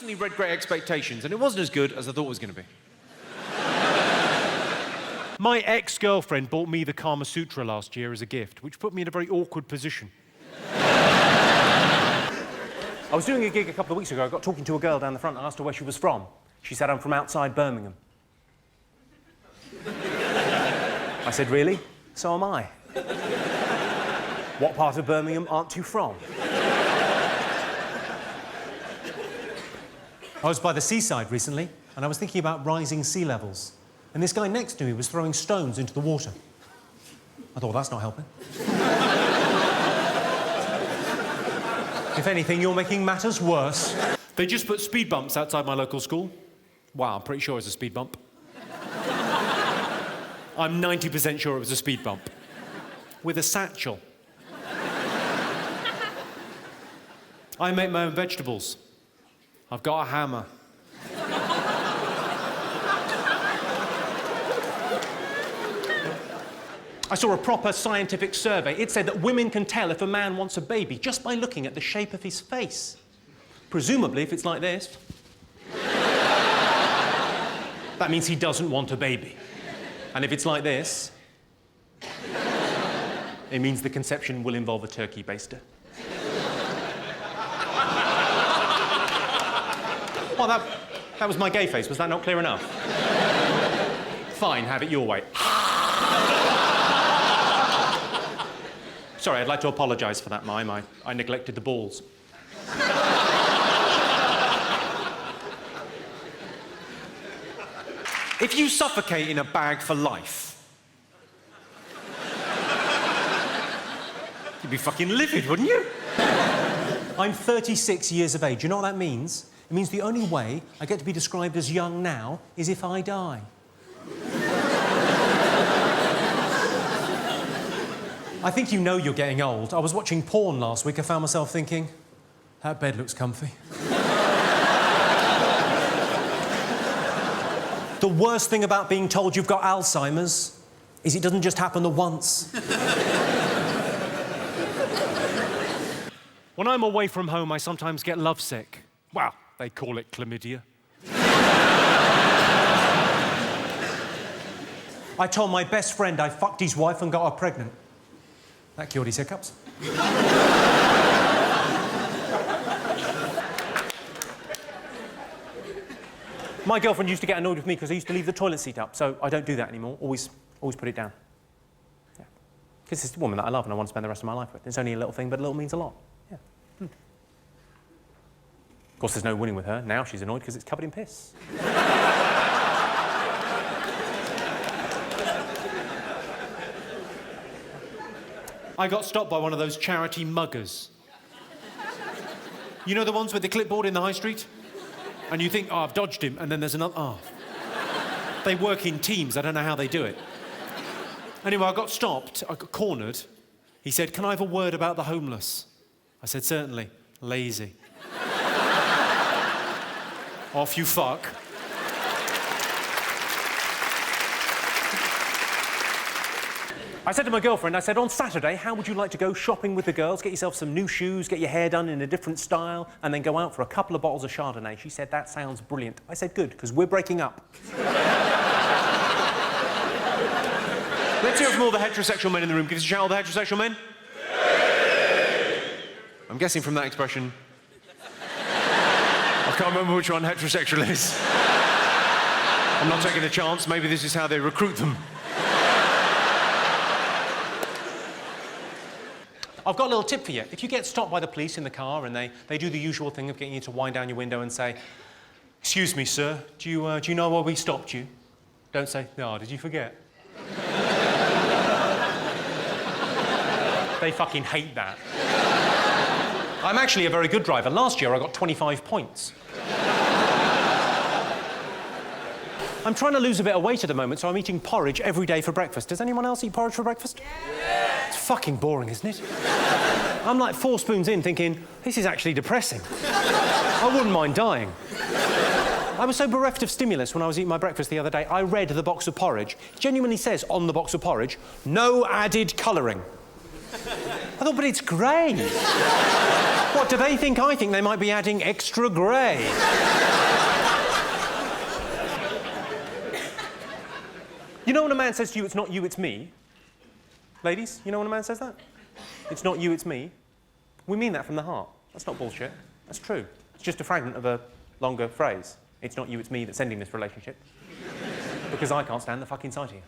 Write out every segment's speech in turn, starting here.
recently read Great Expectations, and it wasn't as good as I thought it was going to be. My ex-girlfriend bought me the Kama Sutra last year as a gift, which put me in a very awkward position. I was doing a gig a couple of weeks ago. I got talking to a girl down the front and asked her where she was from. She said, I'm from outside Birmingham. I said, really? So am I. What part of Birmingham aren't you from? I was by the seaside recently, and I was thinking about rising sea levels. And this guy next to me was throwing stones into the water. I thought, that's not helping. If anything, you're making matters worse. They just put speed bumps outside my local school. Wow, I'm pretty sure it's a speed bump. I'm 90% sure it was a speed bump. With a satchel. I make my own vegetables. I've got a hammer. I saw a proper scientific survey. It said that women can tell if a man wants a baby just by looking at the shape of his face. Presumably, if it's like this, that means he doesn't want a baby. And if it's like this, it means the conception will involve a turkey baster. Well, that was my gay face. Was that not clear enough? Fine, have it your way. Sorry, I'd like to apologise for that mime. I neglected the balls. If you suffocate in a bag for life, you'd be fucking livid, wouldn't you? I'm 36 years of age. You know what that means? It means the only way I get to be described as young now is if I die. I think you know you're getting old. I was watching porn last week. I found myself thinking, that bed looks comfy. The worst thing about being told you've got Alzheimer's is it doesn't just happen the once. When I'm away from home, I sometimes get lovesick. Well, they call it chlamydia. I told my best friend I fucked his wife and got her pregnant. That cured his hiccups. My girlfriend used to get annoyed with me because I used to leave the toilet seat up, so I don't do that anymore. Always put it down. Yeah. Because it's a woman that I love and I want to spend the rest of my life with. It's only a little thing, but a little means a lot. Yeah. Of course, there's no winning with her. Now she's annoyed because it's covered in piss. I got stopped by one of those charity muggers. You know the ones with the clipboard in the high street? And you think, oh, I've dodged him, and then there's another, oh. They work in teams, I don't know how they do it. Anyway, I got stopped, I got cornered. He said, can I have a word about the homeless? I said, certainly. Lazy. Off you fuck. I said to my girlfriend, I said, on Saturday, how would you like to go shopping with the girls, get yourself some new shoes, get your hair done in a different style, and then go out for a couple of bottles of Chardonnay? She said, that sounds brilliant. I said, good, because we're breaking up. Let's hear it from all the heterosexual men in the room. Give us a shout, all the heterosexual men. I'm guessing from that expression, I can't remember which one heterosexual is. I'm not taking a chance. Maybe this is how they recruit them. I've got a little tip for you. If you get stopped by the police in the car and they do the usual thing of getting you to wind down your window and say, excuse me, sir, do you know why we stopped you? Don't say, no, did you forget? They fucking hate that. I'm actually a very good driver. Last year I got 25 points. I'm trying to lose a bit of weight at the moment, so I'm eating porridge every day for breakfast. Does anyone else eat porridge for breakfast? Yeah. It's fucking boring, isn't it? I'm like 4 spoons in thinking, this is actually depressing. I wouldn't mind dying. I was so bereft of stimulus when I was eating my breakfast the other day, I read the box of porridge. It genuinely says on the box of porridge, no added colouring. I thought, but it's grey. What, do they think I think they might be adding extra grey? You know when a man says to you, it's not you, it's me? Ladies, you know when a man says that? It's not you, it's me. We mean that from the heart. That's not bullshit. That's true. It's just a fragment of a longer phrase. It's not you, it's me that's ending this relationship. Because I can't stand the fucking sight of you.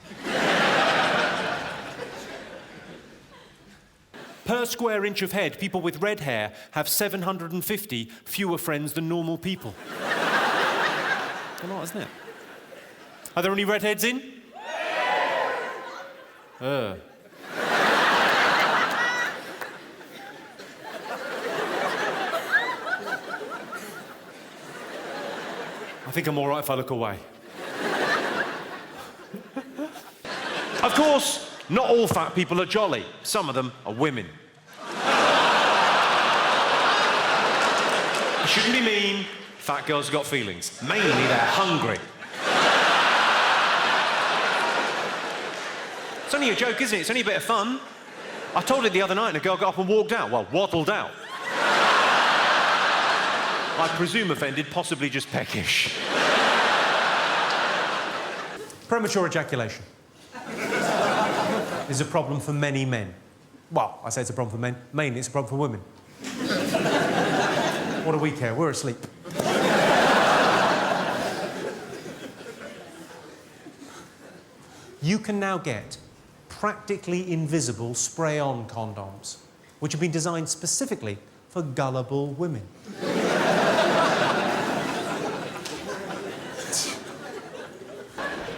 Per square inch of head, people with red hair have 750 fewer friends than normal people. A lot, isn't it? Are there any redheads in? I think I'm all right if I look away. Of course, not all fat people are jolly. Some of them are women. You shouldn't be mean. Fat girls have got feelings. Mainly, they're hungry. It's only a joke, isn't it? It's only a bit of fun. I told it the other night and a girl got up and walked out. Well, waddled out. I presume offended, possibly just peckish. Premature ejaculation is a problem for many men. Well, I say it's a problem for men. Mainly, it's a problem for women. What do we care? We're asleep. You can now get practically invisible spray-on condoms, which have been designed specifically for gullible women.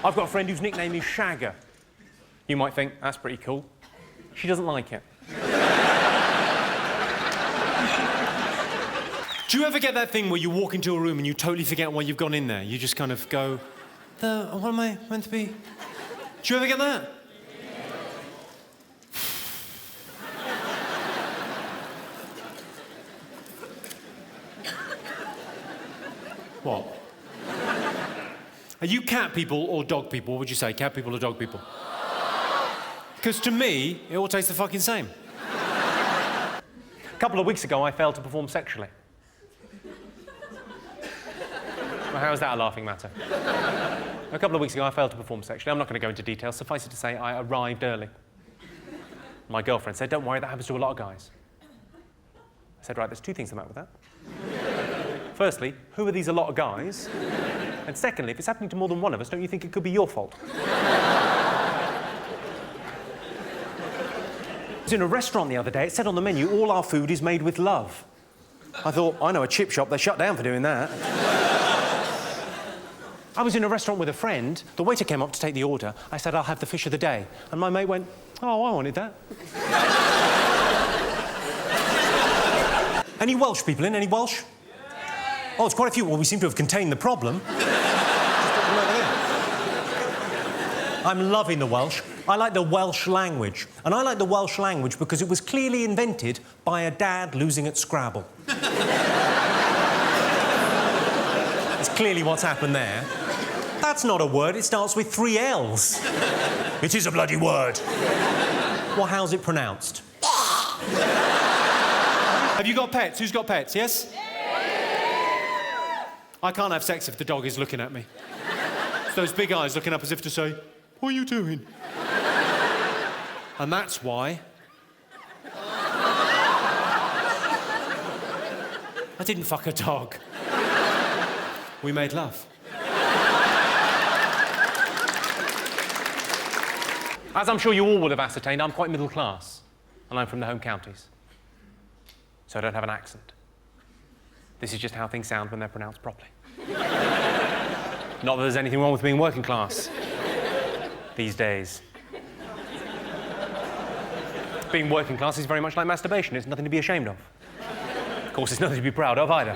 I've got a friend whose nickname is Shagger. You might think, that's pretty cool. She doesn't like it. Do you ever get that thing where you walk into a room and you totally forget why you've gone in there? You just kind of go, what am I meant to be? Do you ever get that? What? Are you cat people or dog people? What would you say, cat people or dog people? Because to me, it all tastes the fucking same. A couple of weeks ago, I failed to perform sexually. Well, how is that a laughing matter? A couple of weeks ago, I failed to perform sexually. I'm not going to go into details. Suffice it to say, I arrived early. My girlfriend said, don't worry, that happens to a lot of guys. I said, right, there's two things the matter with that. Firstly, who are these a lot of guys? And secondly, if it's happening to more than one of us, don't you think it could be your fault? I was in a restaurant the other day. It said on the menu, all our food is made with love. I thought, I know a chip shop, they shut down for doing that. I was in a restaurant with a friend. The waiter came up to take the order. I said, I'll have the fish of the day. And my mate went, oh, I wanted that. Any Welsh people in? Any Welsh? Oh, it's quite a few. Well, we seem to have contained the problem. I'm loving the Welsh. I like the Welsh language. And I like the Welsh language because it was clearly invented by a dad losing at Scrabble. That's clearly what's happened there. That's not a word. It starts with 3 L's. It is a bloody word. Well, how's it pronounced? Have you got pets? Who's got pets, yes? I can't have sex if the dog is looking at me. It's those big eyes looking up as if to say, what are you doing? And that's why I didn't fuck a dog. We made love. As I'm sure you all would have ascertained, I'm quite middle class. And I'm from the home counties. So I don't have an accent. This is just how things sound when they're pronounced properly. Not that there's anything wrong with being working class these days. Being working class is very much like masturbation. It's nothing to be ashamed of. Of course, it's nothing to be proud of either.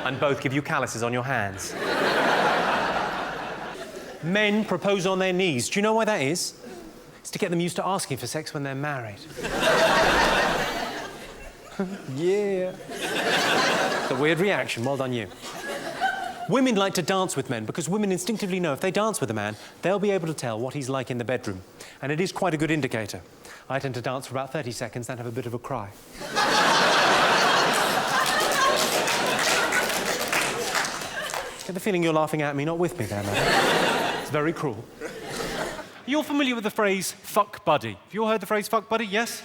And both give you calluses on your hands. Men propose on their knees. Do you know why that is? It's to get them used to asking for sex when they're married. Yeah. It's a weird reaction. Well done, you. Women like to dance with men because women instinctively know if they dance with a man, they'll be able to tell what he's like in the bedroom. And it is quite a good indicator. I tend to dance for about 30 seconds, then have a bit of a cry. Get the feeling you're laughing at me, not with me there, man. It's very cruel. You're familiar with the phrase, fuck buddy. Have you all heard the phrase, fuck buddy? Yes?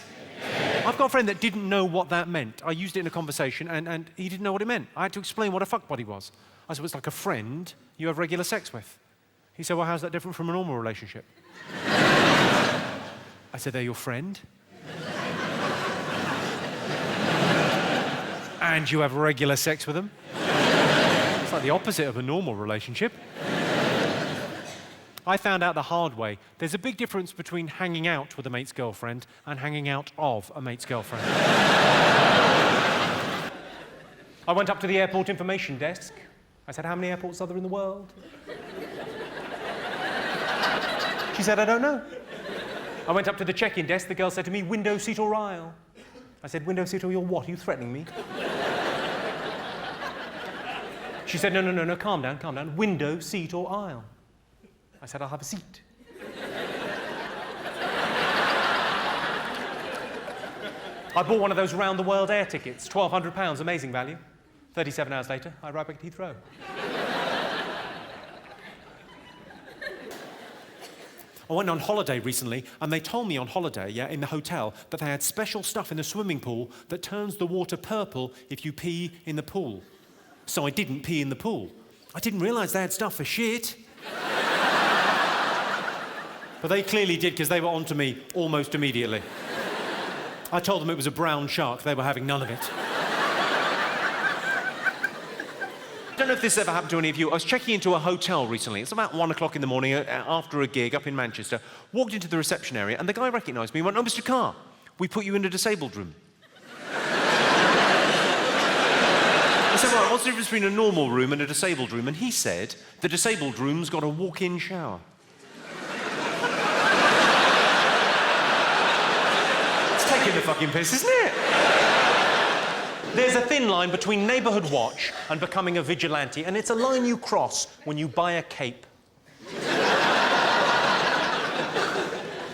I've got a friend that didn't know what that meant. I used it in a conversation, and he didn't know what it meant. I had to explain what a fuck buddy was. I said, well, it's like a friend you have regular sex with. He said, well, how's that different from a normal relationship? I said, they're your friend. And you have regular sex with them. It's like the opposite of a normal relationship. I found out the hard way. There's a big difference between hanging out with a mate's girlfriend and hanging out of a mate's girlfriend. I went up to the airport information desk. I said, how many airports are there in the world? She said, I don't know. I went up to the check-in desk. The girl said to me, window seat or aisle? I said, window seat or you're what? Are you threatening me? She said, no, calm down. Window, seat or aisle? I said, I'll have a seat. I bought one of those round-the-world air tickets, £1,200, amazing value. 37 hours later, I arrived back at Heathrow. I went on holiday recently, and they told me on holiday, in the hotel, that they had special stuff in the swimming pool that turns the water purple if you pee in the pool. So I didn't pee in the pool. I didn't realise they had stuff for shit. But they clearly did, because they were onto me almost immediately. I told them it was a brown shark. They were having none of it. I don't know if this ever happened to any of you. I was checking into a hotel recently. It's about 1 o'clock in the morning after a gig up in Manchester. Walked into the reception area, and the guy recognised me and went, oh, Mr. Carr, we put you in a disabled room. I said, right, what's the difference between a normal room and a disabled room? And he said, the disabled room's got a walk-in shower. Taking the fucking piss, isn't it? There's a thin line between neighbourhood watch and becoming a vigilante, and it's a line you cross when you buy a cape.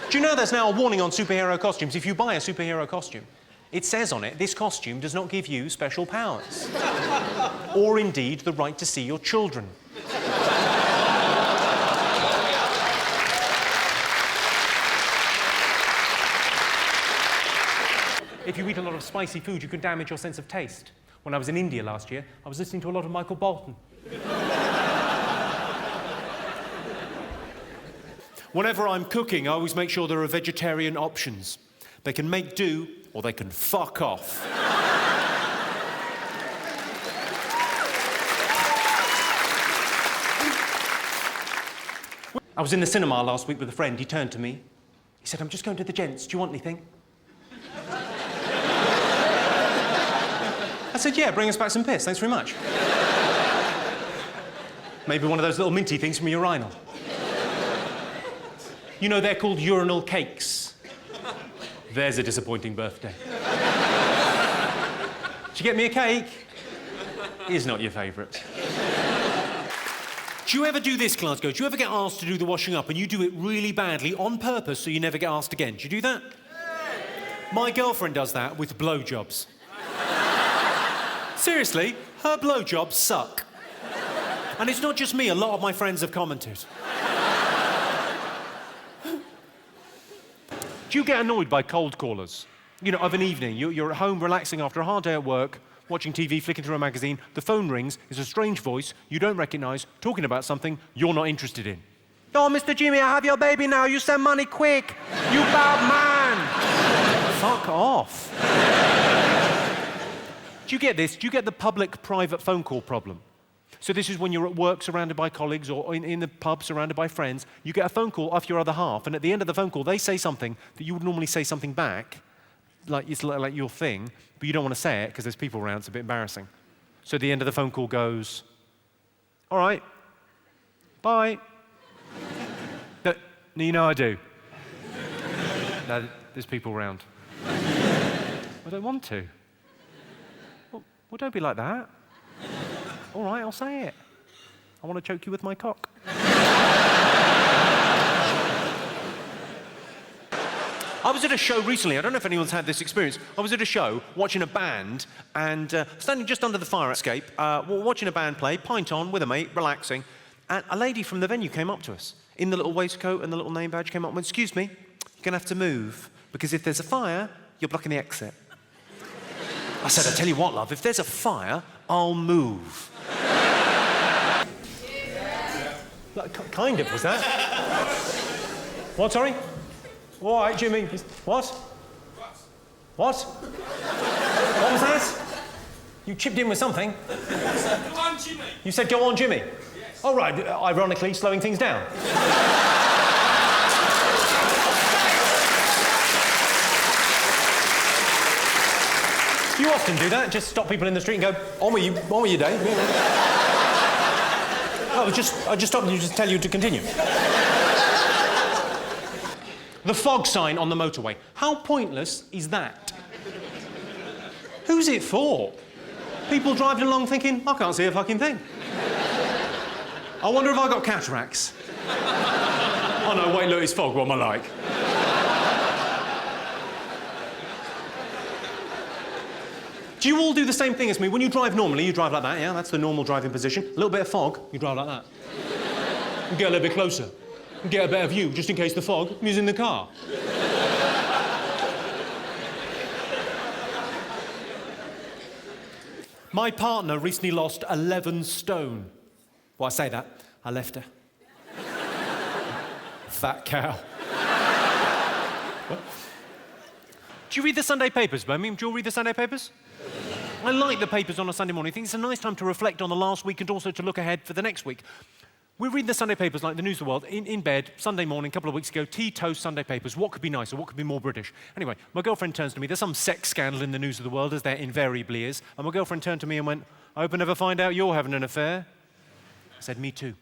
Do you know there's now a warning on superhero costumes? If you buy a superhero costume, it says on it, this costume does not give you special powers. Or indeed, the right to see your children. If you eat a lot of spicy food, you can damage your sense of taste. When I was in India last year, I was listening to a lot of Michael Bolton. Whenever I'm cooking, I always make sure there are vegetarian options. They can make do, or they can fuck off. I was in the cinema last week with a friend. He turned to me. He said, I'm just going to the gents. Do you want anything? I said, yeah, bring us back some piss. Thanks very much. Maybe one of those little minty things from a urinal. You know, they're called urinal cakes. There's a disappointing birthday. Did you get me a cake? Is not your favourite. Do you ever do this, Glasgow? Do you ever get asked to do the washing up and you do it really badly on purpose so you never get asked again? Do you do that? My girlfriend does that with blowjobs. Seriously, her blowjobs suck. And it's not just me, a lot of my friends have commented. Do you get annoyed by cold callers? You know, of an evening, you're at home relaxing after a hard day at work, watching TV, flicking through a magazine, the phone rings, it's a strange voice you don't recognise, talking about something you're not interested in. Oh, Mr. Jimmy, I have your baby now, you send money quick, you bad man! Fuck off. Do you get this? Do you get the public-private phone call problem? So this is when you're at work surrounded by colleagues or in the pub surrounded by friends, you get a phone call off your other half, and at the end of the phone call, they say something that you would normally say something back, like it's like your thing, but you don't want to say it because there's people around, it's a bit embarrassing. So at the end of the phone call goes, all right, bye. No, you know I do. No, there's people around. I don't want to. Well, don't be like that. All right, I'll say it. I want to choke you with my cock. I was at a show recently. I don't know if anyone's had this experience. I was at a show watching a band and standing just under the fire escape, watching a band play, pint on with a mate, relaxing, and a lady from the venue came up to us. in the little waistcoat and the little name badge came up and went, excuse me, you're going to have to move, because if there's a fire, you're blocking the exit. I said, I tell you what, love, if there's a fire, I'll move. Kind of, was that? What, sorry? All right, Jimmy. What? What? What was that? You chipped in with something. Go on, Jimmy. You said, go on, Jimmy. Yes. Oh, right, ironically, slowing things down. You often do that, just stop people in the street and go, on with you, Dave. I just stopped you to tell you to continue. The fog sign on the motorway. How pointless is that? Who's it for? People driving along thinking, I can't see a fucking thing. I wonder if I got cataracts. Oh no, wait, look, it's fog, what am I like? Do you all do the same thing as me? When you drive normally, you drive like that, yeah? That's the normal driving position. A little bit of fog, you drive like that. You get a little bit closer. You get a better view, just in case the fog is in the car. My partner recently lost 11 stone. Well, I say that, I left her. Fat cow. What? Do you read the Sunday papers, Birmingham? Do you all read the Sunday papers? I like the papers on a Sunday morning. I think it's a nice time to reflect on the last week and also to look ahead for the next week. We read the Sunday papers like the News of the World in bed, Sunday morning, a couple of weeks ago, tea, toast, Sunday papers. What could be nicer? What could be more British? Anyway, my girlfriend turns to me. There's some sex scandal in the News of the World, as there invariably is. And my girlfriend turned to me and went, I hope I never find out you're having an affair. I said, me too.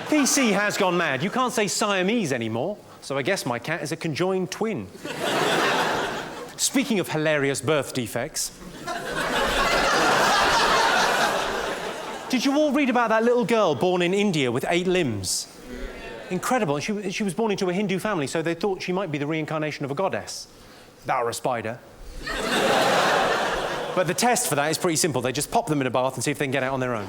PC has gone mad. You can't say Siamese anymore. So I guess my cat is a conjoined twin. Speaking of hilarious birth defects... Did you all read about that little girl born in India with 8 limbs? Incredible. She was born into a Hindu family, so they thought she might be the reincarnation of a goddess. Or a spider. But the test for that is pretty simple. They just pop them in a bath and see if they can get out on their own.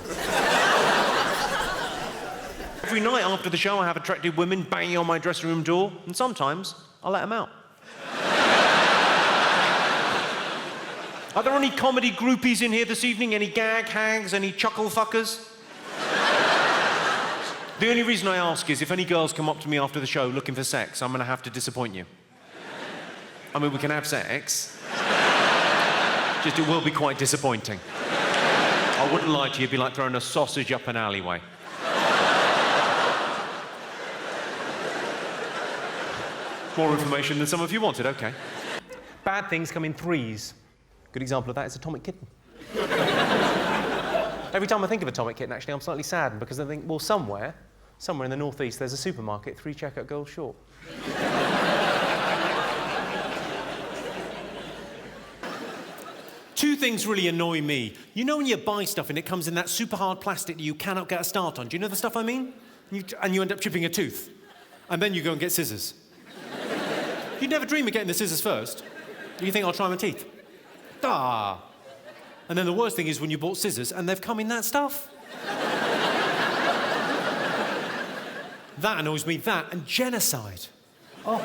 Every night after the show, I have attractive women banging on my dressing room door, and sometimes I let them out. Are there any comedy groupies in here this evening? Any gag hags? Any chuckle fuckers? The only reason I ask is if any girls come up to me after the show looking for sex, I'm going to have to disappoint you. I mean, we can have sex. Just it will be quite disappointing. I wouldn't lie to you, it'd be like throwing a sausage up an alleyway. More information than some of you wanted, OK. Bad things come in threes. Good example of that is Atomic Kitten. Every time I think of Atomic Kitten, actually, I'm slightly saddened because I think, well, somewhere in the northeast, there's a supermarket 3 checkout girls short. Two things really annoy me. You know when you buy stuff and it comes in that super hard plastic that you cannot get a start on? Do you know the stuff I mean? And you end up chipping a tooth. And then you go and get scissors. You'd never dream of getting the scissors first. You think, I'll try my teeth. Ah. And then the worst thing is when you bought scissors and they've come in that stuff. That annoys me, that and genocide. Oh.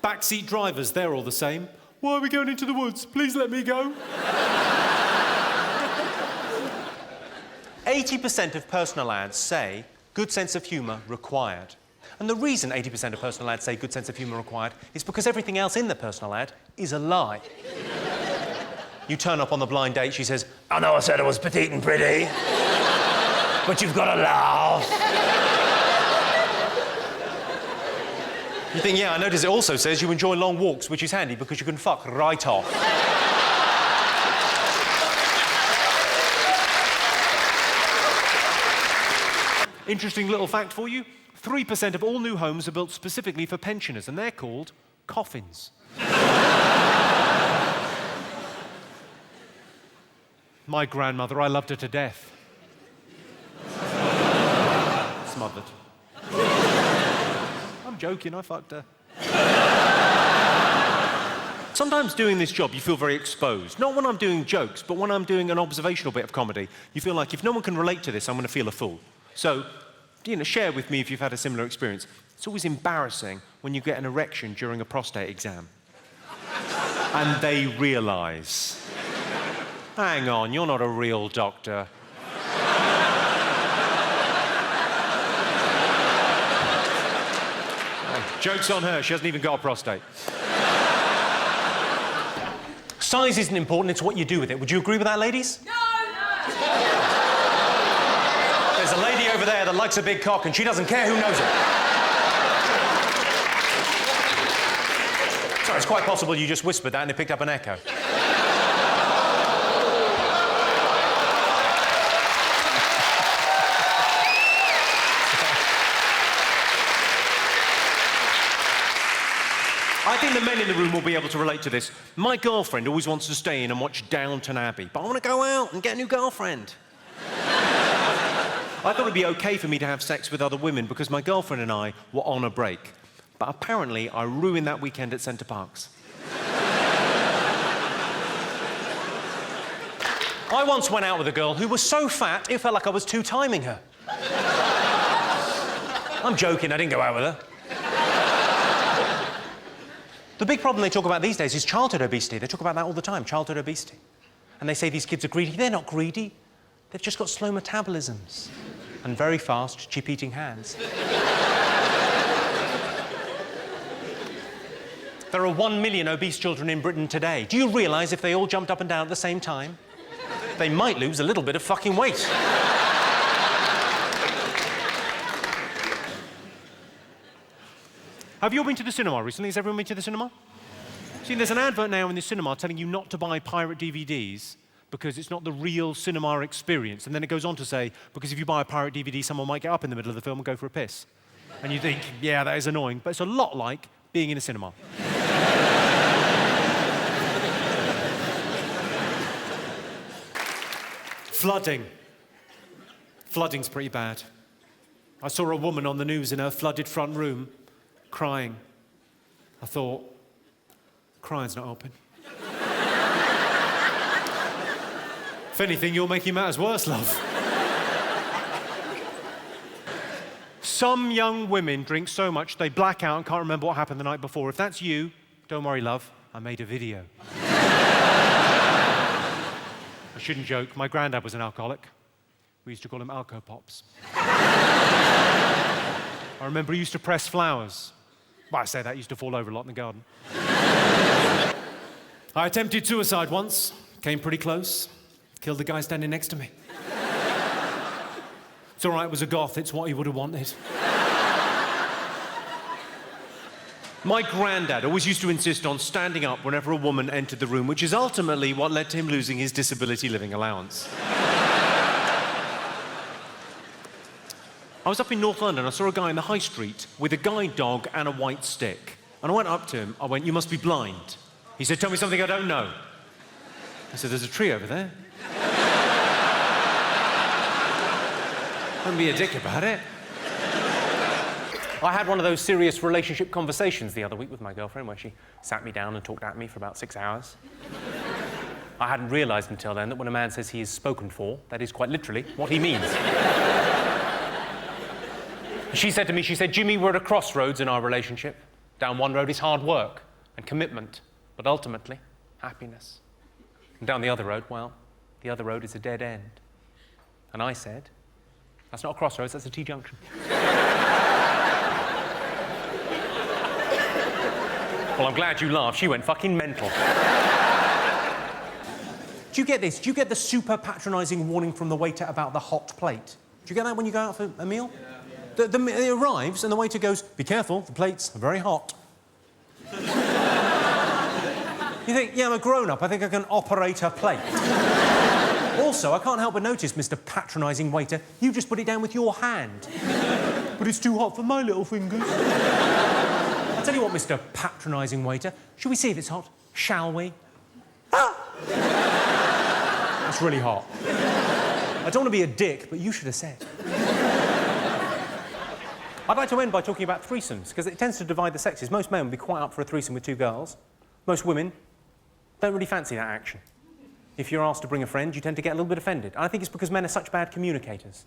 Backseat drivers, they're all the same. Why are we going into the woods? Please let me go. 80% of personal ads say good sense of humour required. And the reason 80% of personal ads say good sense of humour required is because everything else in the personal ad is a lie. You turn up on the blind date, she says, I know I said I was petite and pretty, but you've got to laugh. You think, yeah, I notice it also says you enjoy long walks, which is handy because you can fuck right off. Interesting little fact for you. 3% of all new homes are built specifically for pensioners, and they're called coffins. My grandmother, I loved her to death. Smothered. I'm joking, I fucked her. Sometimes doing this job, you feel very exposed. Not when I'm doing jokes, but when I'm doing an observational bit of comedy. You feel like, if no one can relate to this, I'm going to feel a fool. So, share with me if you've had a similar experience. It's always embarrassing when you get an erection during a prostate exam. And they realise, hang on, you're not a real doctor. Oh, joke's on her, she hasn't even got a prostate. Size isn't important, it's what you do with it. Would you agree with that, ladies? No! There's a lady over there that likes a big cock and she doesn't care who knows it. Sorry, it's quite possible you just whispered that and it picked up an echo. I think the men in the room will be able to relate to this. My girlfriend always wants to stay in and watch Downton Abbey, but I want to go out and get a new girlfriend. I thought it'd be okay for me to have sex with other women because my girlfriend and I were on a break. But apparently, I ruined that weekend at Centre Parks. I once went out with a girl who was so fat, it felt like I was two-timing her. I'm joking, I didn't go out with her. The big problem they talk about these days is childhood obesity. They talk about that all the time, childhood obesity. And they say these kids are greedy. They're not greedy. They've just got slow metabolisms and very fast, chip-eating hands. There are 1 million obese children in Britain today. Do you realise if they all jumped up and down at the same time, they might lose a little bit of fucking weight? Have you all been to the cinema recently? Has everyone been to the cinema? See, there's an advert now in the cinema telling you not to buy pirate DVDs because it's not the real cinema experience. And then it goes on to say, because if you buy a pirate DVD, someone might get up in the middle of the film and go for a piss. And you think, yeah, that is annoying. But it's a lot like being in a cinema. Flooding. Flooding's pretty bad. I saw a woman on the news in her flooded front room crying. I thought, crying's not open. If anything, you're making matters worse, love. Some young women drink so much they black out and can't remember what happened the night before. If that's you, don't worry, love, I made a video. I shouldn't joke, my granddad was an alcoholic. We used to call him Alco Pops. I remember he used to press flowers. Well, I say that, he used to fall over a lot in the garden. I attempted suicide once, came pretty close, killed the guy standing next to me. It's all right, it was a goth, it's what he would have wanted. My granddad always used to insist on standing up whenever a woman entered the room, which is ultimately what led to him losing his disability living allowance. I was up in North London, I saw a guy in the high street with a guide dog and a white stick. And I went up to him, I went, "You must be blind." He said, "Tell me something I don't know." I said, "There's a tree over there." Don't be a dick about it. I had one of those serious relationship conversations the other week with my girlfriend where she sat me down and talked at me for about 6 hours. I hadn't realised until then that when a man says he is spoken for, that is quite literally what he means. She said to me, "Jimmy, we're at a crossroads in our relationship. Down one road is hard work and commitment, but ultimately, happiness. And down the other road, well, the other road is a dead end." And I said, "That's not a crossroads, that's a T-junction." Well, I'm glad you laughed. She went fucking mental. Do you get this? Do you get the super patronising warning from the waiter about the hot plate? Do you get that when you go out for a meal? Yeah. It arrives and the waiter goes, "Be careful, the plates are very hot." You think, yeah, I'm a grown-up, I think I can operate a plate. Also, I can't help but notice, Mr. patronising waiter, you just put it down with your hand. But it's too hot for my little fingers. I'll tell you what, Mr. patronising waiter, shall we see if it's hot? Shall we? Ah! That's really hot. I don't want to be a dick, but you should have said. I'd like to end by talking about threesomes, because it tends to divide the sexes. Most men would be quite up for a threesome with two girls. Most women don't really fancy that action. If you're asked to bring a friend, you tend to get a little bit offended. And I think it's because men are such bad communicators.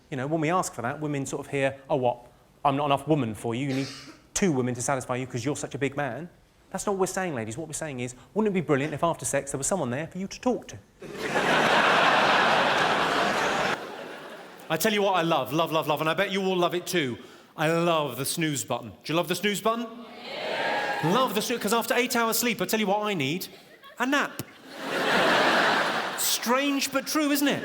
You know, when we ask for that, women sort of hear, oh, what? I'm not enough woman for you. You need 2 women to satisfy you because you're such a big man. That's not what we're saying, ladies. What we're saying is, wouldn't it be brilliant if after sex there was someone there for you to talk to? I tell you what I love, and I bet you all love it too. I love the snooze button. Do you love the snooze button? Yeah. Love the snooze, because after 8 hours sleep, I tell you what I need, a nap. Strange but true, isn't it?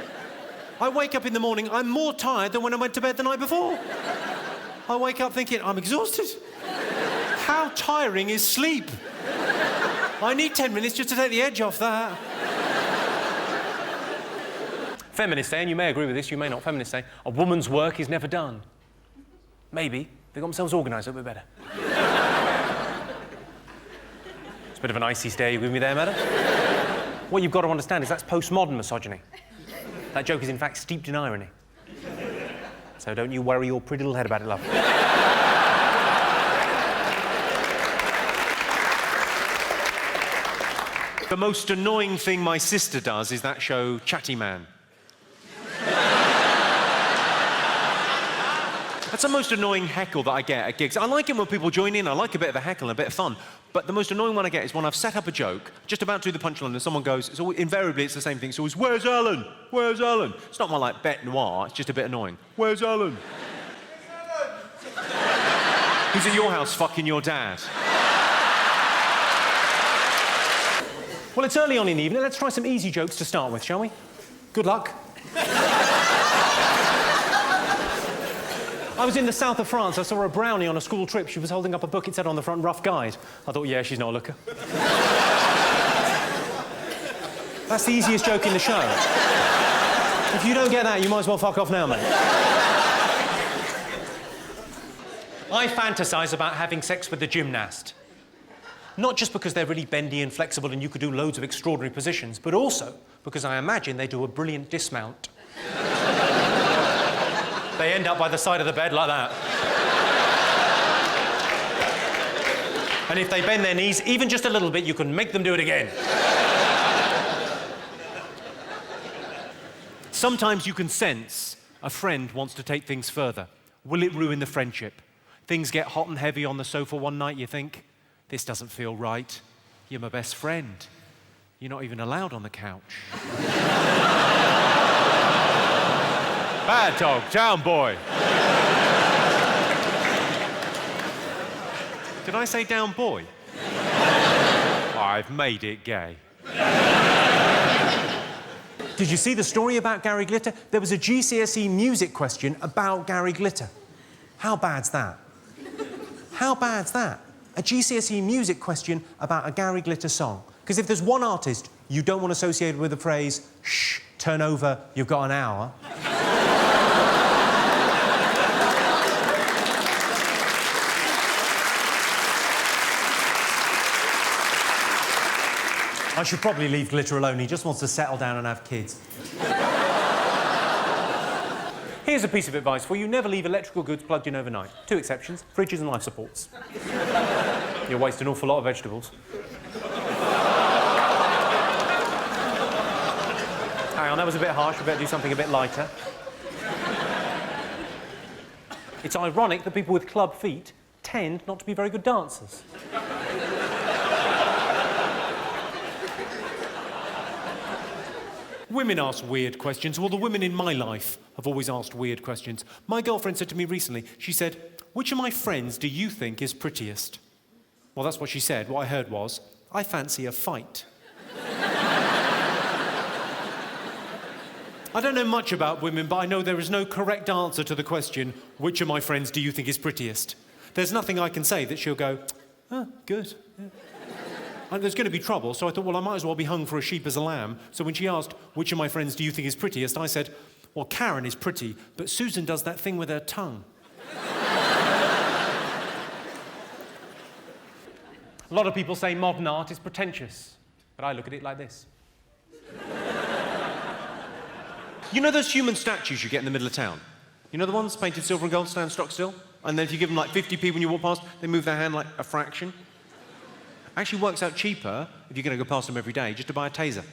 I wake up in the morning, I'm more tired than when I went to bed the night before. I wake up thinking, I'm exhausted. How tiring is sleep? I need 10 minutes just to take the edge off that. Feminists say, and you may agree with this, you may not, feminists say, a woman's work is never done. Maybe they got themselves organised a little bit better. It's a bit of an icy stare you with me there, madam. What you've got to understand is that's postmodern misogyny. That joke is in fact steeped in irony. So don't you worry your pretty little head about it, love. The most annoying thing my sister does is that show Chatty Man. That's the most annoying heckle that I get at gigs. I like it when people join in. I like a bit of a heckle and a bit of fun. But the most annoying one I get is when I've set up a joke, just about to do the punchline, and someone goes, invariably it's the same thing. It's always, where's Alan? Where's Alan? It's not my, like, bête noire. It's just a bit annoying. Where's Alan? Who's at your house fucking your dad? Well, it's early on in the evening. Let's try some easy jokes to start with, shall we? Good luck. I was in the south of France. I saw a brownie on a school trip. She was holding up a book. It said on the front, rough guide. I thought, yeah, she's not a looker. That's the easiest joke in the show. If you don't get that, you might as well fuck off now, mate. I fantasize about having sex with a gymnast. Not just because they're really bendy and flexible and you could do loads of extraordinary positions, but also because I imagine they do a brilliant dismount. They end up by the side of the bed like that. And if they bend their knees even just a little bit, you can make them do it again. Sometimes you can sense a friend wants to take things further. Will it ruin the friendship? Things get hot and heavy on the sofa one night, you think, this doesn't feel right. You're my best friend. You're not even allowed on the couch. Bad dog, down boy. Did I say down boy? I've made it gay. Did you see the story about Gary Glitter? There was a GCSE music question about Gary Glitter. How bad's that? How bad's that? A GCSE music question about a Gary Glitter song. Because if there's one artist you don't want associated with the phrase, shh, turn over, you've got an hour. I should probably leave Glitter alone. He just wants to settle down and have kids. Here's a piece of advice for you. Never leave electrical goods plugged in overnight. 2 exceptions, fridges and life supports. You'll waste an awful lot of vegetables. Hang on, that was a bit harsh. We better do something a bit lighter. It's ironic that people with club feet tend not to be very good dancers. Women ask weird questions. Well, the women in my life have always asked weird questions. My girlfriend said to me recently, she said, which of my friends do you think is prettiest? Well, that's what she said. What I heard was, I fancy a fight. I don't know much about women, but I know there is no correct answer to the question, which of my friends do you think is prettiest? There's nothing I can say that she'll go, oh, good. Yeah. And there's going to be trouble, so I thought, well, I might as well be hung for a sheep as a lamb. So when she asked, which of my friends do you think is prettiest, I said, well, Karen is pretty, but Susan does that thing with her tongue. A lot of people say modern art is pretentious, but I look at it like this. You know those human statues you get in the middle of town? You know the ones painted silver and gold, stand stock still? And then if you give them like 50p when you walk past, they move their hand like a fraction? Actually works out cheaper, if you're going to go past them every day, just to buy a taser.